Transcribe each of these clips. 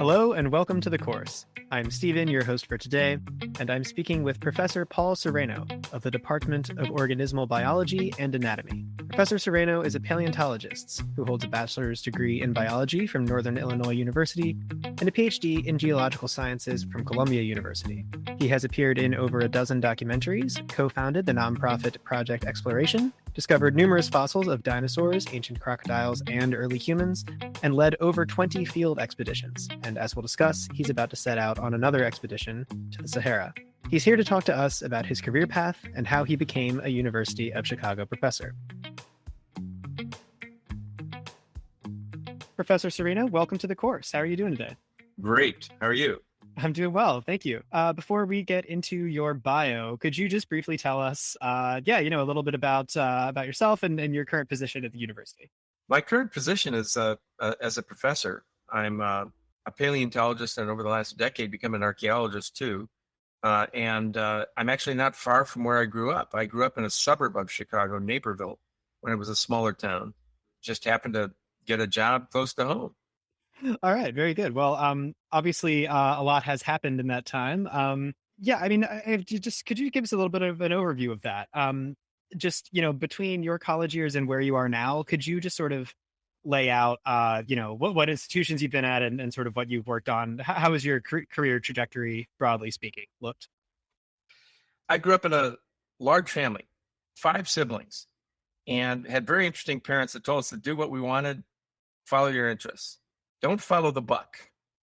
Hello and welcome to the course. I'm Stephen, your host for today, and I'm speaking with Professor Paul Sereno of the Department of Organismal Biology and Anatomy. Professor Sereno is a paleontologist who holds a bachelor's degree in biology from Northern Illinois University and a PhD in geological sciences from Columbia University. He has appeared in over a dozen documentaries, co-founded the nonprofit Project Exploration, discovered numerous fossils of dinosaurs, ancient crocodiles, and early humans, and led over 20 field expeditions. And as we'll discuss, he's about to set out on another expedition to the Sahara. He's here to talk to us about his career path and how he became a University of Chicago professor. Professor Sereno, welcome to the course. How are you doing today? Great. How are you? I'm doing well, thank you. Before we get into your bio, could you just briefly tell us, a little bit about yourself and your current position at the university? My current position is as a professor. I'm a paleontologist, and over the last decade, become an archaeologist too. And I'm actually not far from where I grew up. I grew up in a suburb of Chicago, Naperville, when it was a smaller town. Just happened to get a job close to home. All right, very good. Well, obviously, a lot has happened in that time. Could you give us a little bit of an overview of that? Between your college years and where you are now, could you just sort of lay out, what institutions you've been at and sort of what you've worked on? How has your career trajectory, broadly speaking, looked? I grew up in a large family, 5 siblings, and had very interesting parents that told us to do what we wanted, follow your interests. Don't follow the buck.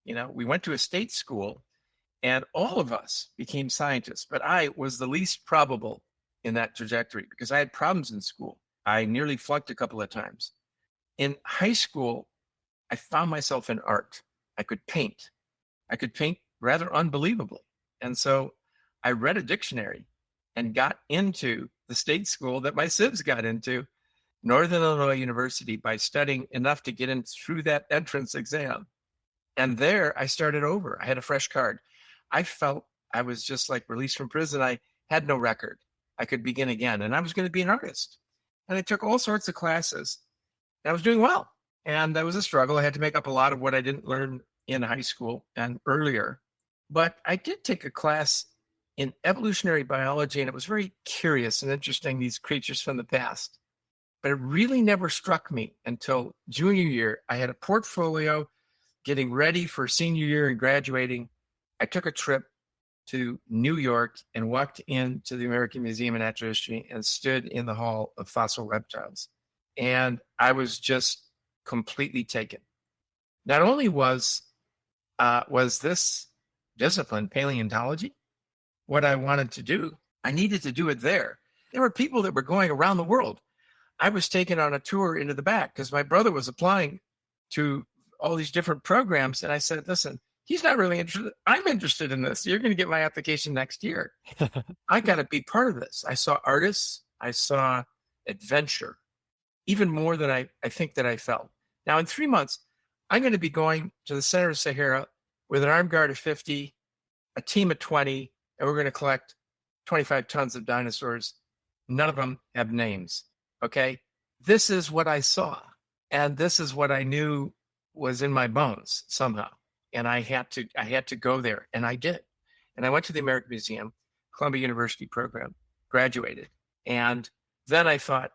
We went to a state school and all of us became scientists, but I was the least probable in that trajectory because I had problems in school. I nearly flunked a couple of times. In high school, I found myself in art. I could paint. I could paint rather unbelievably. And so I read a dictionary and got into the state school that my sibs got into, Northern Illinois University, by studying enough to get in through that entrance exam. And there I started over. I had a fresh card. I felt I was just like released from prison. I had no record. I could begin again. And I was going to be an artist. And I took all sorts of classes. And I was doing well. And that was a struggle. I had to make up a lot of what I didn't learn in high school and earlier. But I did take a class in evolutionary biology, and it was very curious and interesting, these creatures from the past. But it really never struck me until junior year. I had a portfolio getting ready for senior year and graduating. I took a trip to New York and walked into the American Museum of Natural History and stood in the Hall of Fossil Reptiles. And I was just completely taken. Not only was this discipline, paleontology, what I wanted to do, I needed to do it there. There were people that were going around the world. I was taken on a tour into the back because my brother was applying to all these different programs. And I said, listen, he's not really interested. I'm interested in this. You're going to get my application next year. I got to be part of this. I saw artists. I saw adventure, even more than I think that I felt. Now, in 3 months, I'm going to be going to the center of Sahara with an armed guard of 50, a team of 20, and we're going to collect 25 tons of dinosaurs. None of them have names. Okay, this is what I saw, and this is what I knew was in my bones somehow, and I had to go there, and I did. And I went to the American Museum, Columbia University program, graduated, and then I thought,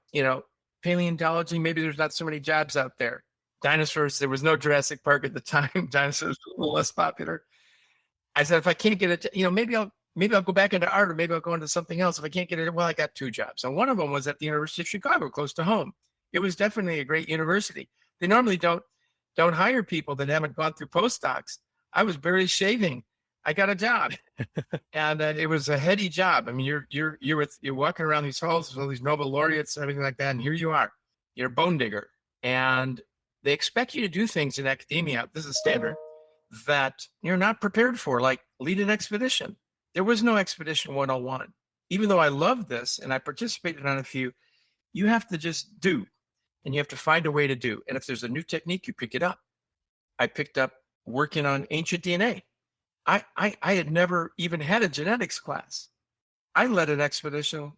paleontology, maybe there's not so many jobs out there. Dinosaurs, there was no Jurassic Park at the time. Dinosaurs were a little less popular. I said, if I can't get it, maybe I'll go back into art, or maybe I'll go into something else. If I can't get it, well, I got 2 jobs. And one of them was at the University of Chicago, close to home. It was definitely a great university. They normally don't hire people that haven't gone through postdocs. I was barely shaving. I got a job, and it was a heady job. I mean, you're walking around these halls with all these Nobel laureates and everything like that, and here you are. You're a bone digger, and they expect you to do things in academia. This is standard that you're not prepared for, like lead an expedition. There was no Expedition 101. Even though I loved this and I participated on a few, you have to just do, and you have to find a way to do. And if there's a new technique, you pick it up. I picked up working on ancient DNA. I had never even had a genetics class. I led an expedition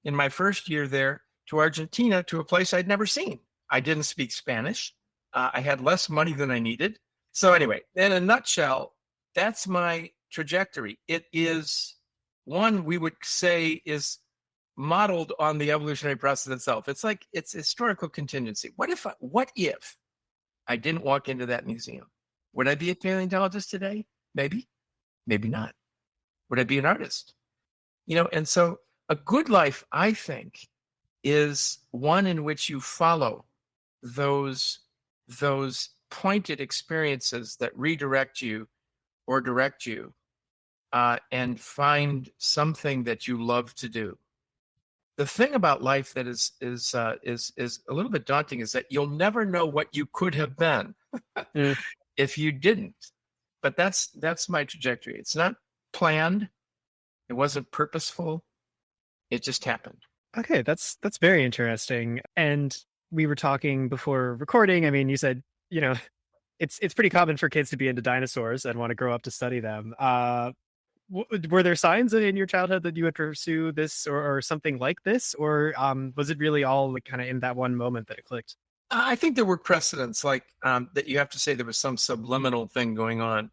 in my first year there to Argentina, to a place I'd never seen. I didn't speak Spanish. I had less money than I needed. So anyway, in a nutshell, that's my trajectory. It is one we would say is modeled on the evolutionary process itself. It's like it's historical contingency. What if I didn't walk into that museum? Would I be a paleontologist today? Maybe, maybe not. Would I be an artist? And so a good life, I think, is one in which you follow those pointed experiences that redirect you or direct you, and find something that you love to do. The thing about life that is a little bit daunting is that you'll never know what you could have been if you didn't. But that's my trajectory. It's not planned. It wasn't purposeful. It just happened. Okay, that's very interesting. And we were talking before recording. I mean, you said, it's pretty common for kids to be into dinosaurs and want to grow up to study them. Were there signs in your childhood that you would pursue this or something like this? Or was it really all like kind of in that one moment that it clicked? I think there were precedents that you have to say there was some subliminal thing going on.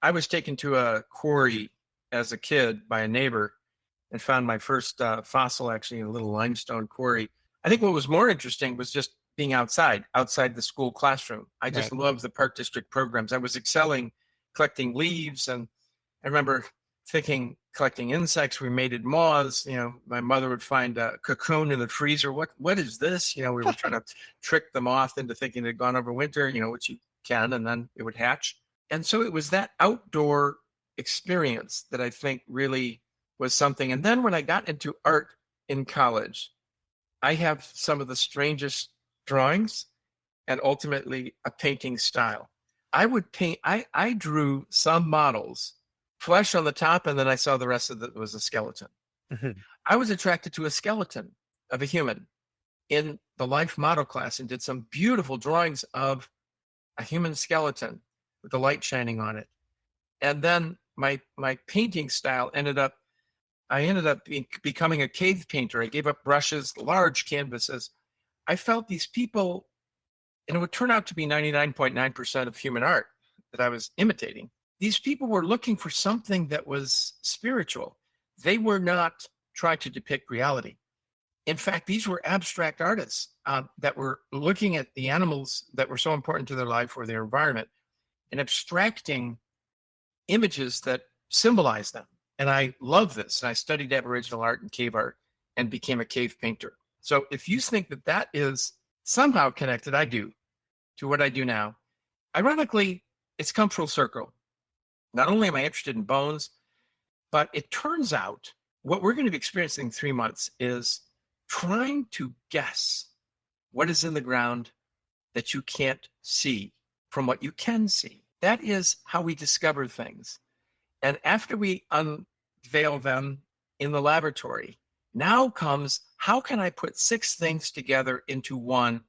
I was taken to a quarry as a kid by a neighbor and found my first fossil actually in a little limestone quarry. I think what was more interesting was just being outside the school classroom. I just loved the Park District programs. I was excelling collecting leaves, and I remember thinking collecting insects, we mated moths. My mother would find a cocoon in the freezer. What is this? We were trying to trick the moth into thinking it had gone over winter, which you can, and then it would hatch. And so it was that outdoor experience that I think really was something. And then when I got into art in college, I have some of the strangest drawings and ultimately a painting style. I would paint, I drew some models, flesh on the top, and then I saw the rest of it was a skeleton. Mm-hmm. I was attracted to a skeleton of a human in the life model class and did some beautiful drawings of a human skeleton with the light shining on it. And then my painting style I ended up becoming a cave painter. I gave up brushes, large canvases. I felt these people, and it would turn out to be 99.9% of human art that I was imitating. These people were looking for something that was spiritual. They were not trying to depict reality. In fact, these were abstract artists that were looking at the animals that were so important to their life or their environment and abstracting images that symbolize them. And I love this. And I studied Aboriginal art and cave art and became a cave painter. So if you think that is somehow connected, I do, to what I do now. Ironically, it's come full circle. Not only am I interested in bones, but it turns out what we're going to be experiencing in 3 months is trying to guess what is in the ground that you can't see from what you can see. That is how we discover things. And after we unveil them in the laboratory, now comes, how can I put 6 things together into one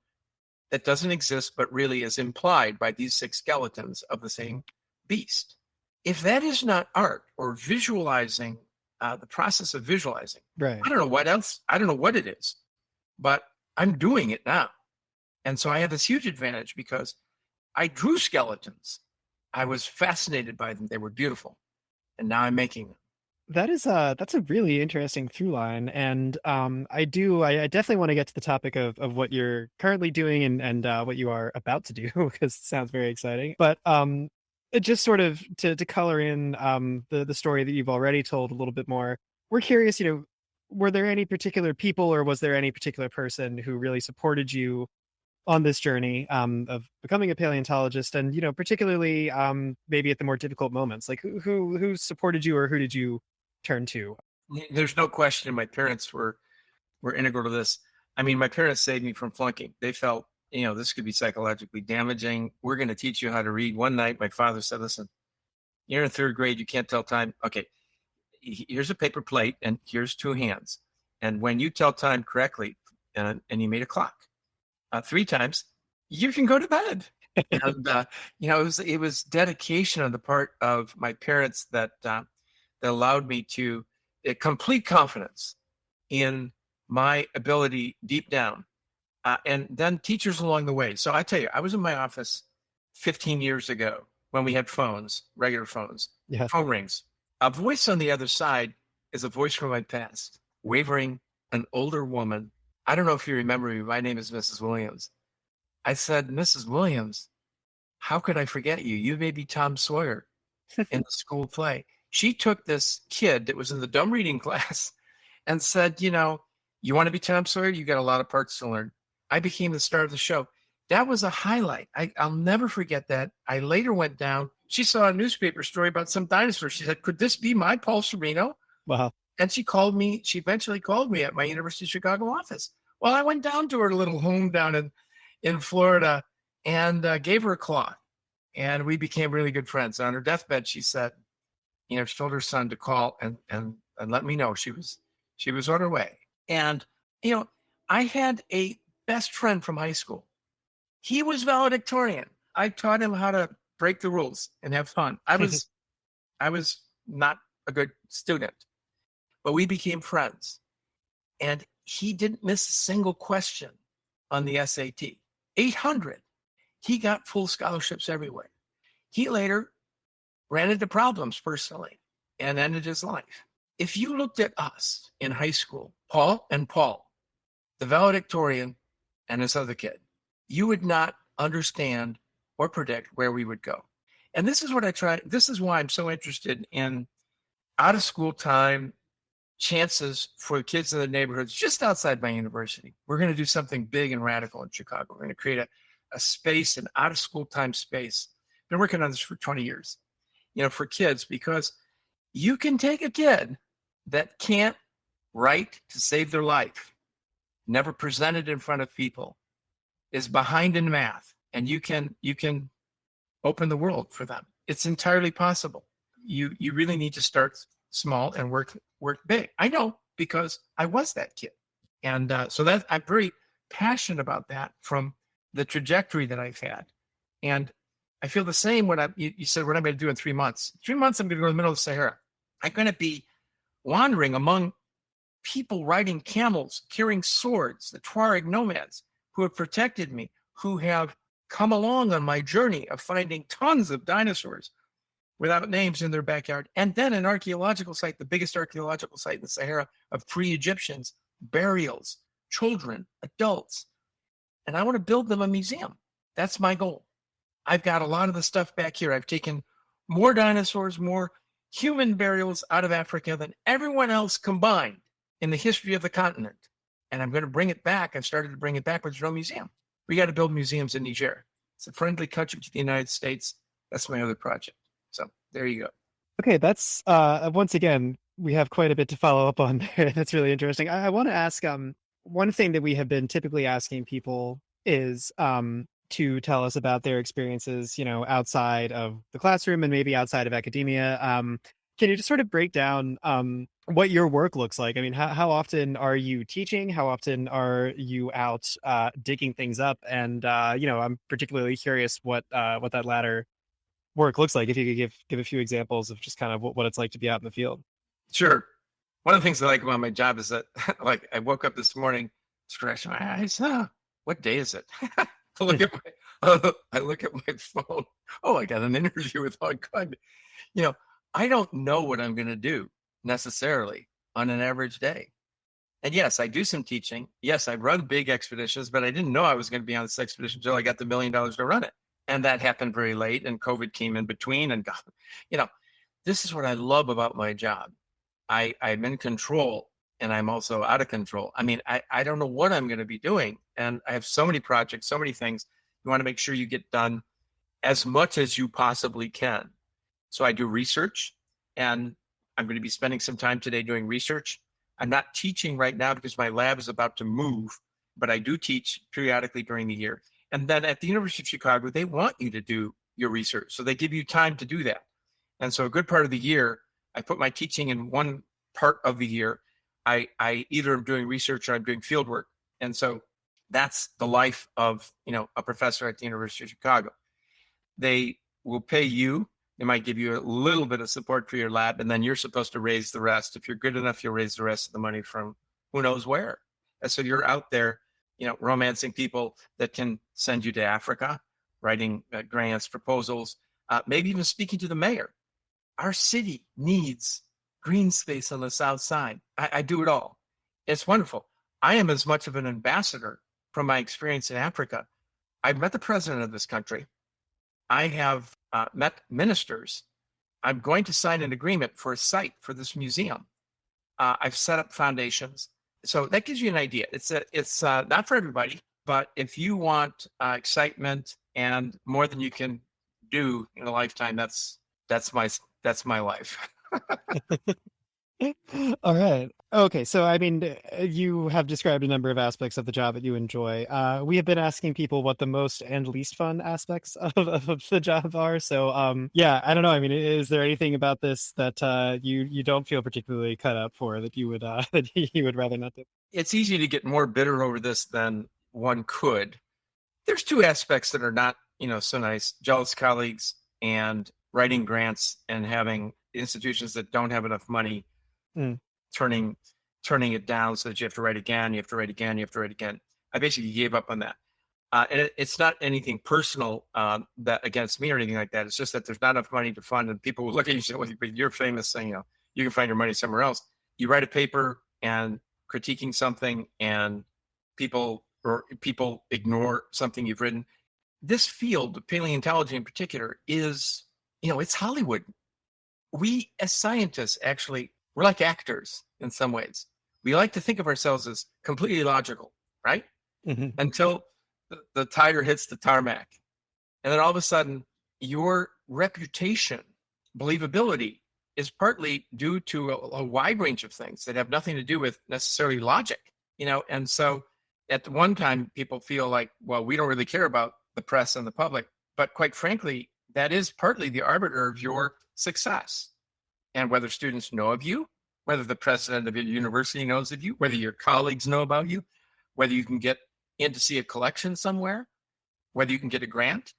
that doesn't exist, but really is implied by these 6 skeletons of the same beast? If that is not art or visualizing, the process of visualizing, Right. I don't know what else. I don't know what it is, but I'm doing it now. And so I have this huge advantage because I drew skeletons. I was fascinated by them. They were beautiful. And now I'm making them. That's a really interesting through line. And I definitely want to get to the topic of what you're currently doing and what you are about to do, because it sounds very exciting. But it just sort of to color in the story that you've already told a little bit more. We're curious, were there any particular people or was there any particular person who really supported you on this journey of becoming a paleontologist, and particularly maybe at the more difficult moments, like who supported you or who did you turn to? There's no question my parents were integral to this. I mean, my parents saved me from flunking. They felt, this could be psychologically damaging. We're going to teach you how to read. One night, my father said, listen, you're in 3rd grade. You can't tell time. Okay, here's a paper plate and here's 2 hands. And when you tell time correctly, and you made a clock 3 times, you can go to bed. And, it was dedication on the part of my parents that allowed me to complete confidence in my ability deep down. And then teachers along the way. So I tell you, I was in my office 15 years ago when we had phones, regular phones, Yeah. phone rings. A voice on the other side is a voice from my past, wavering, an older woman. I don't know if you remember me. My name is Mrs. Williams. I said, Mrs. Williams, how could I forget you? You may be Tom Sawyer in the school play. She took this kid that was in the dumb reading class and said, you want to be Tom Sawyer? You got a lot of parts to learn. I became the star of the show. That was a highlight. I'll never forget that. I later went down. She saw a newspaper story about some dinosaur. She said, could this be my Paul Sereno? Wow. And she eventually called me at my University of Chicago office. Well, I went down to her little home down in Florida and gave her a claw. And we became really good friends. On her deathbed, she said, she told her son to call and let me know she was on her way. And, I had a best friend from high school. He was valedictorian. I taught him how to break the rules and have fun. I was not a good student, but we became friends. And he didn't miss a single question on the SAT. 800. He got full scholarships everywhere. He later ran into problems personally and ended his life. If you looked at us in high school, Paul, the valedictorian and this other kid, you would not understand or predict where we would go. And this is why I'm so interested in out of school time chances for kids in the neighborhoods just outside my university. We're going to do something big and radical in Chicago. We're going to create a space, an out of school time space. Been working on this for 20 years, for kids, because you can take a kid that can't write to save their life, never presented in front of people, is behind in math, and you can open the world for them. It's entirely possible. You really need to start small and work big. I know, because I was that kid. And so that I'm very passionate about that from the trajectory that I've had. And I feel the same when you said, what am I going to do in 3 months? 3 months, I'm going to go to the middle of the Sahara. I'm going to be wandering among people riding camels, carrying swords, the Tuareg nomads who have protected me, who have come along on my journey of finding tons of dinosaurs without names in their backyard. And then an archaeological site, the biggest archaeological site in the Sahara, of pre-Egyptians, burials, children, adults. And I want to build them a museum. That's my goal. I've got a lot of the stuff back here. I've taken more dinosaurs, more human burials out of Africa than everyone else combined in the history of the continent. And I'm going to bring it back. I've started to bring it back with Israel Museum. We got to build museums in Niger. It's a friendly country to the United States. That's my other project. So there you go. Okay, that's once again, we have quite a bit to follow up on there. That's really interesting. I want to ask, one thing that we have been typically asking people is to tell us about their experiences, outside of the classroom and maybe outside of academia. Can you just sort of break down what your work looks like? I mean, how often are you teaching? How often are you out digging things up? And I'm particularly curious what that latter work looks like. If you could give a few examples of just kind of what it's like to be out in the field. Sure. One of the things I like about my job is that, like, I woke up this morning, scratching my eyes. What day is it? I look at my phone. Oh, I got an interview with Hog Gun. I don't know what I'm going to do necessarily on an average day. And yes, I do some teaching. Yes, I run big expeditions, but I didn't know I was going to be on this expedition until I got the $1 million to run it. And that happened very late, and COVID came in between. And this is what I love about my job. I'm in control, and I'm also out of control. I mean, I don't know what I'm going to be doing. And I have so many projects, so many things. You want to make sure you get done as much as you possibly can. So I do research, and I'm going to be spending some time today doing research. I'm not teaching right now because my lab is about to move, but I do teach periodically during the year. And then at the University of Chicago, they want you to do your research. So they give you time to do that. And so a good part of the year, I put my teaching in one part of the year. I either am doing research or I'm doing field work. And so that's the life of, a professor at the University of Chicago. They will pay you. They might give you a little bit of support for your lab, and then you're supposed to raise the rest. If you're good enough, you'll raise the rest of the money from who knows where. And so you're out there, romancing people that can send you to Africa, writing grants, proposals, maybe even speaking to the mayor. Our city needs green space on the south side. I do it all. It's wonderful. I am as much of an ambassador from my experience in Africa. I've met the president of this country. I have met ministers. I'm going to sign an agreement for a site for this museum. I've set up foundations. So that gives you an idea. It's not for everybody, but if you want excitement and more than you can do in a lifetime, that's my life. All right. Okay. So, I mean, you have described a number of aspects of the job that you enjoy. We have been asking people what the most and least fun aspects of the job are. So, yeah, I don't know. I mean, is there anything about this that you don't feel particularly cut up for that you would that you would rather not do? It's easy to get more bitter over this than one could. There's two aspects that are not, so nice: jealous colleagues and writing grants and having institutions that don't have enough money turning it down so that you have to write again, you have to write again, you have to write again. I basically gave up on that. And it's not anything personal that against me or anything like that. It's just that there's not enough money to fund, and people will look at you and say, well, but you're famous, saying, you can find your money somewhere else. You write a paper and critiquing something and people ignore something you've written. This field of paleontology in particular is, it's Hollywood. We as scientists, actually, we're like actors in some ways. We like to think of ourselves as completely logical, right? Mm-hmm. Until the tire hits the tarmac. And then all of a sudden, your reputation, believability, is partly due to a wide range of things that have nothing to do with necessarily logic, And so at the one time, people feel like, well, we don't really care about the press and the public. But quite frankly, that is partly the arbiter of your success. And whether students know of you, whether the president of your university knows of you, whether your colleagues know about you, whether you can get in to see a collection somewhere, whether you can get a grant.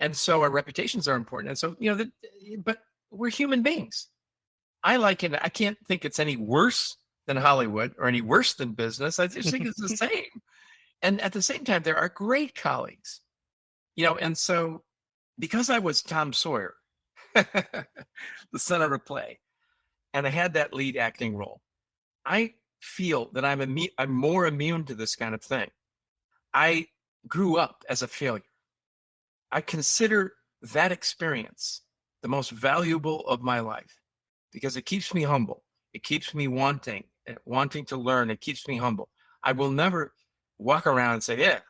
And so our reputations are important. And so, but we're human beings. I like it. I can't think it's any worse than Hollywood or any worse than business. I just think it's the same. And at the same time, there are great colleagues, and so because I was Tom Sawyer, the son of a play, and I had that lead acting role, I feel that I'm more immune to this kind of thing. I grew up as a failure. I consider that experience the most valuable of my life because it keeps me humble. It keeps me wanting to learn. It keeps me humble. I will never walk around and say, yeah,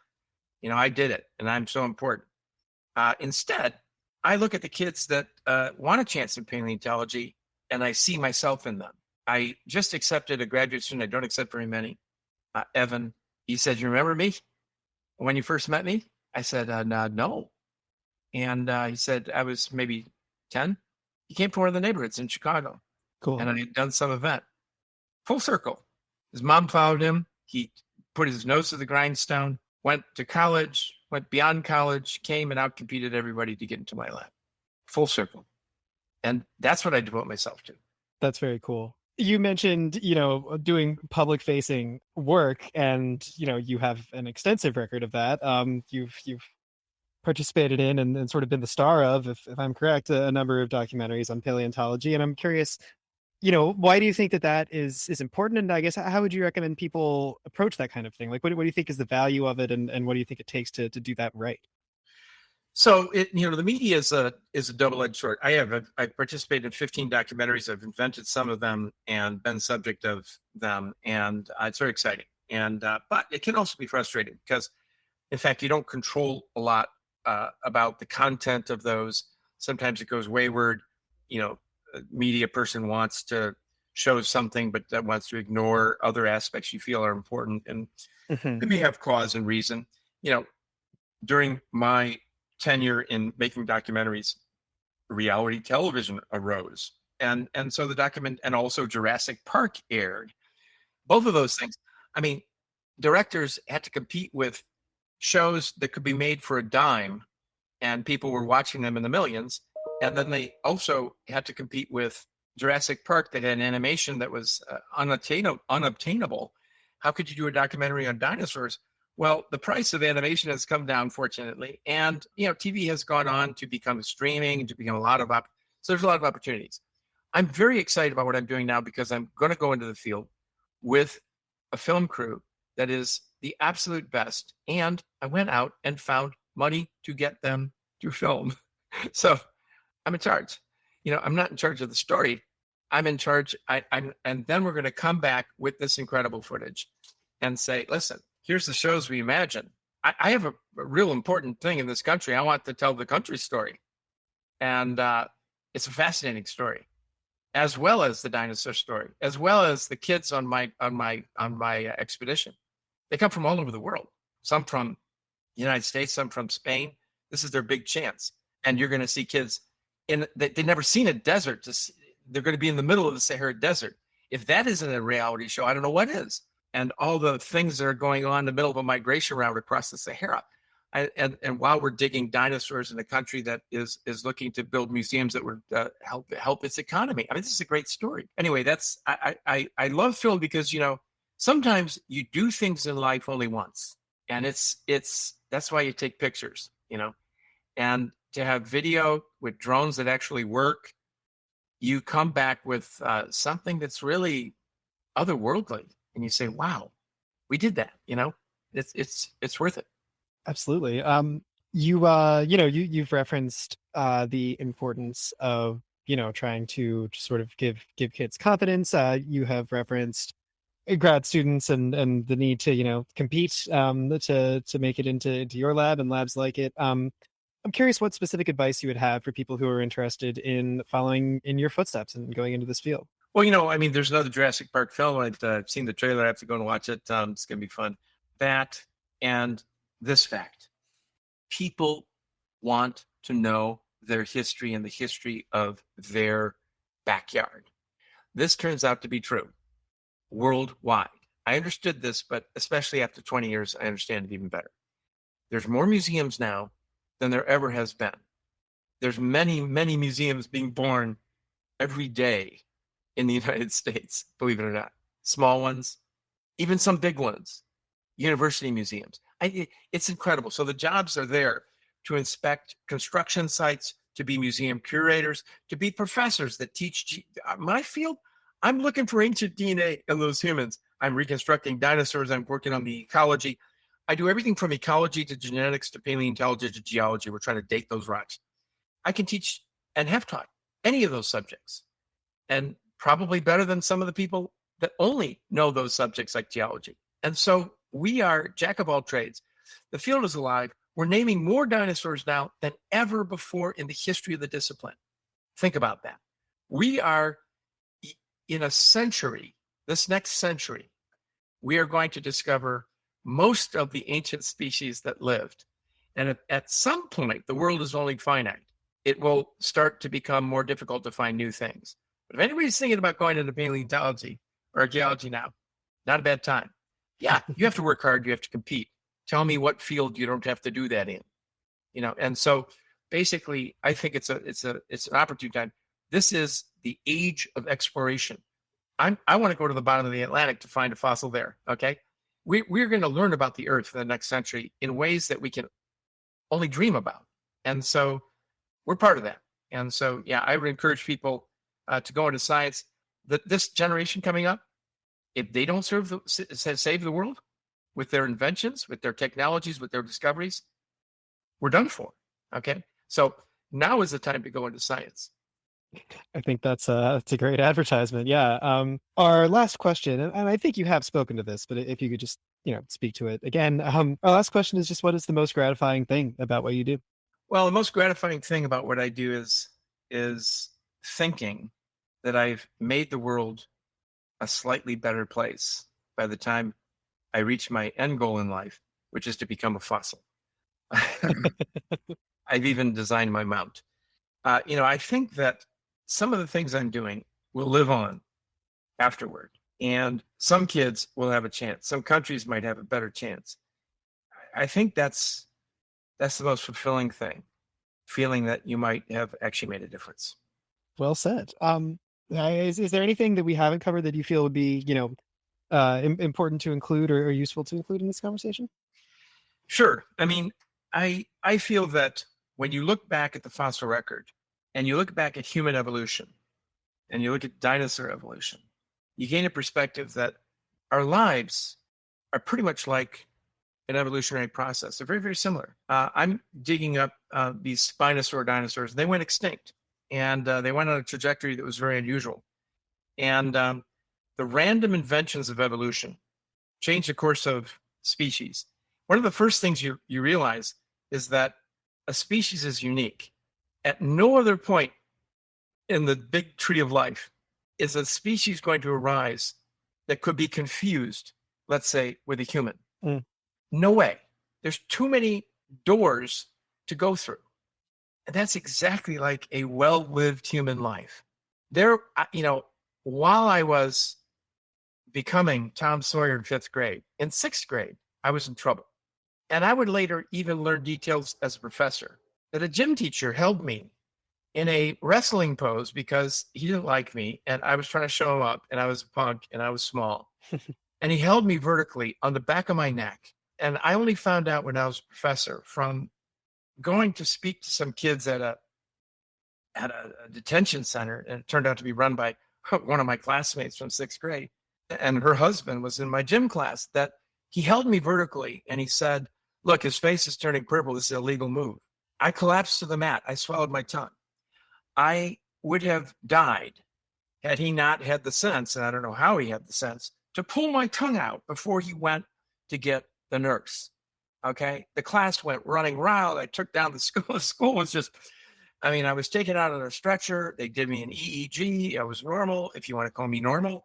I did it and I'm so important. Instead, I look at the kids that want a chance in paleontology and I see myself in them. I just accepted a graduate student. I don't accept very many. Evan, he said, you remember me when you first met me? I said, no. And he said, I was maybe 10. He came from one of the neighborhoods in Chicago. Cool. And I had done some event. Full circle. His mom followed him. He put his nose to the grindstone, went to college, went beyond college, came and outcompeted everybody to get into my lab. Full circle. And that's what I devote myself to. That's very cool. You mentioned, doing public facing work and, you have an extensive record of that. You've participated in and sort of been the star of, if I'm correct, a number of documentaries on paleontology. And I'm curious, why do you think that is important? And I guess, how would you recommend people approach that kind of thing? Like, what do you think is the value of it? And what do you think it takes to do that right? So the media is a double-edged sword. I participated in 15 documentaries. I've invented some of them and been subject of them, and it's very exciting. And but it can also be frustrating because, in fact, you don't control a lot about the content of those. Sometimes it goes wayward. A media person wants to show something, but that wants to ignore other aspects you feel are important, and maybe have cause and reason. During my tenure in making documentaries, reality television arose, and so the document, and also Jurassic Park aired. Both of those things. I mean, directors had to compete with shows that could be made for a dime, and people were watching them in the millions. And then they also had to compete with Jurassic Park that had an animation that was unobtainable. How could you do a documentary on dinosaurs Well, the price of animation has come down, fortunately, and TV has gone on to become streaming, to become a lot of so there's a lot of opportunities. I'm very excited about what I'm doing now because I'm going to go into the field with a film crew that is the absolute best, and I went out and found money to get them to film. So I'm in charge. I'm not in charge of the story. I'm in charge. And then we're going to come back with this incredible footage and say, listen, here's the shows we imagine. I have a real important thing in this country. I want to tell the country's story. And it's a fascinating story, as well as the dinosaur story, as well as the kids on my expedition. They come from all over the world. Some from the United States, some from Spain. This is their big chance. And you're going to see kids they've never seen a desert. They're going to be in the middle of the Sahara Desert. If that isn't a reality show, I don't know what is. And all the things that are going on in the middle of a migration route across the Sahara. And while we're digging dinosaurs in a country that is looking to build museums that would help its economy. I mean, this is a great story. Anyway, I love film because sometimes you do things in life only once, and that's why you take pictures, and to have video with drones that actually work, you come back with something that's really otherworldly, and you say, "Wow, we did that." It's worth it. Absolutely. You've referenced the importance of trying to sort of give kids confidence. You have referenced grad students and the need to compete to make it into your lab and labs like it. I'm curious what specific advice you would have for people who are interested in following in your footsteps and going into this field. Well, I mean, there's another Jurassic Park film. I've seen the trailer. I have to go and watch it. It's going to be fun. That and this fact: people want to know their history and the history of their backyard. This turns out to be true worldwide. I understood this, but especially after 20 years, I understand it even better. There's more museums now than there ever has been. There's many, many museums being born every day in the United States, believe it or not. Small ones, even some big ones, university museums. It's incredible. So the jobs are there to inspect construction sites, to be museum curators, to be professors that teach. My field, I'm looking for ancient DNA in those humans. I'm reconstructing dinosaurs. I'm working on the ecology. I do everything from ecology to genetics to paleontology to geology. We're trying to date those rocks. I can teach and have taught any of those subjects, and probably better than some of the people that only know those subjects like geology. And so we are jack of all trades. The field is alive. We're naming more dinosaurs now than ever before in the history of the discipline. Think about that. We are in a century, this next century, we are going to discover most of the ancient species that lived. And at some point, the world is only finite. It will start to become more difficult to find new things. But if anybody's thinking about going into paleontology or archaeology now, not a bad time. Yeah, you have to work hard. You have to compete. Tell me what field you don't have to do that in. And so basically, I think it's an opportune time. This is the age of exploration. I want to go to the bottom of the Atlantic to find a fossil there. Okay. We're going to learn about the Earth for the next century in ways that we can only dream about. And so we're part of that. And so, yeah, I would encourage people to go into science. This generation coming up, if they don't save the world with their inventions, with their technologies, with their discoveries, we're done for. Okay. So now is the time to go into science. I think that's a great advertisement. Yeah. Our last question, and I think you have spoken to this, but if you could just, speak to it again. Our last question is just, what is the most gratifying thing about what you do? Well, the most gratifying thing about what I do is thinking that I've made the world a slightly better place by the time I reach my end goal in life, which is to become a fossil. I've even designed my mount. I think that some of the things I'm doing will live on afterward, and some kids will have a chance. Some countries might have a better chance. I think that's the most fulfilling thing, feeling that you might have actually made a difference. Well said. Is there anything that we haven't covered that you feel would be, important to include or useful to include in this conversation? Sure. I mean, I feel that when you look back at the fossil record and you look back at human evolution and you look at dinosaur evolution, you gain a perspective that our lives are pretty much like an evolutionary process. They're very, very similar. I'm digging up these Spinosaur dinosaurs. They went extinct, and they went on a trajectory that was very unusual. And the random inventions of evolution changed the course of species. One of the first things you realize is that a species is unique. At no other point in the big tree of life is a species going to arise that could be confused, let's say, with a human. Mm. No way. There's too many doors to go through. And that's exactly like a well-lived human life. There, while I was becoming Tom Sawyer in 5th grade, in 6th grade, I was in trouble. And I would later even learn details as a professor that a gym teacher held me in a wrestling pose because he didn't like me and I was trying to show him up and I was a punk and I was small. And he held me vertically on the back of my neck. And I only found out when I was a professor from going to speak to some kids at a detention center, and it turned out to be run by one of my classmates from 6th grade. And her husband was in my gym class, that he held me vertically and he said, "Look, his face is turning purple. This is a legal move." I collapsed to the mat. I swallowed my tongue. I would have died had he not had the sense, and I don't know how he had the sense, to pull my tongue out before he went to get the nurse. Okay. The class went running wild. I took down the school. The school was just, I was taken out on a stretcher. They did me an EEG. I was normal, if you want to call me normal.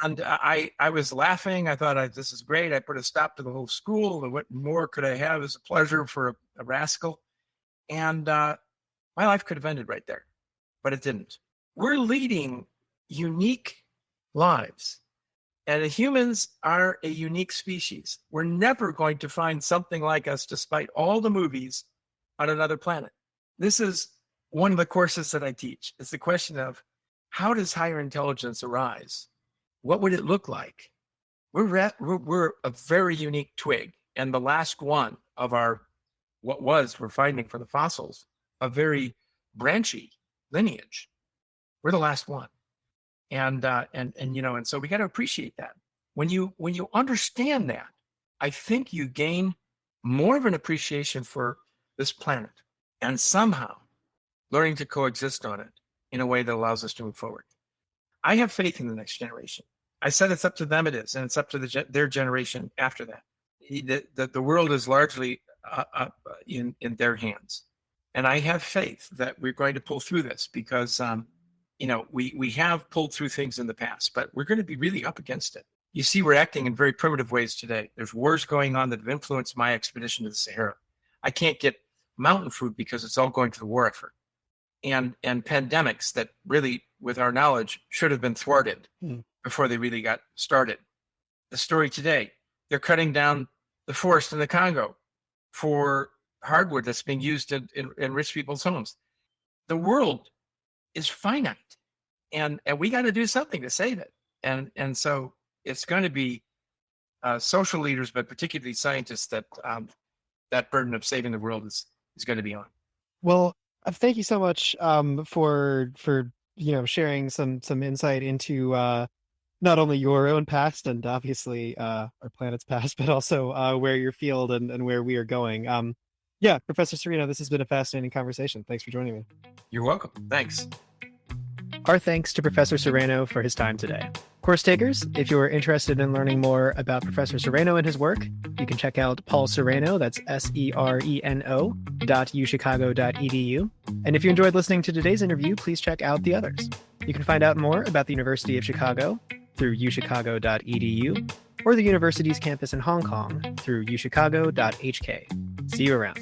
And I was laughing. I thought, this is great. I put a stop to the whole school. And what more could I have as a pleasure for a rascal? And my life could have ended right there, but it didn't. We're leading unique lives. And humans are a unique species. We're never going to find something like us, despite all the movies, on another planet. This is one of the courses that I teach. It's the question of, how does higher intelligence arise? What would it look like? We're a very unique twig. And the last one of we're finding from the fossils, a very branchy lineage. We're the last one. And so we got to appreciate that. When you understand that, I think you gain more of an appreciation for this planet and somehow learning to coexist on it in a way that allows us to move forward. I have faith in the next generation. I said it's up to them, it is, and it's up to their generation after that. The world is largely in their hands. And I have faith that we're going to pull through this because we have pulled through things in the past, but we're going to be really up against it. You see, we're acting in very primitive ways today. There's wars going on that have influenced my expedition to the Sahara. I can't get mountain food because it's all going to the war effort. And pandemics that really, with our knowledge, should have been thwarted before they really got started. The story today, they're cutting down the forest in the Congo for hardwood that's being used in rich people's homes. The world is finite, and we got to do something to save it. And so it's going to be social leaders, but particularly scientists, that burden of saving the world is going to be on. Well, thank you so much for sharing some insight into not only your own past and obviously our planet's past, but also where your field and where we are going. Professor Sereno, this has been a fascinating conversation. Thanks for joining me. You're welcome. Thanks. Our thanks to Professor Sereno for his time today. Course takers, if you're interested in learning more about Professor Sereno and his work, you can check out Paul Sereno, that's sereno.uchicago.edu. And if you enjoyed listening to today's interview, please check out the others. You can find out more about the University of Chicago through uchicago.edu or the university's campus in Hong Kong through uchicago.hk. See you around.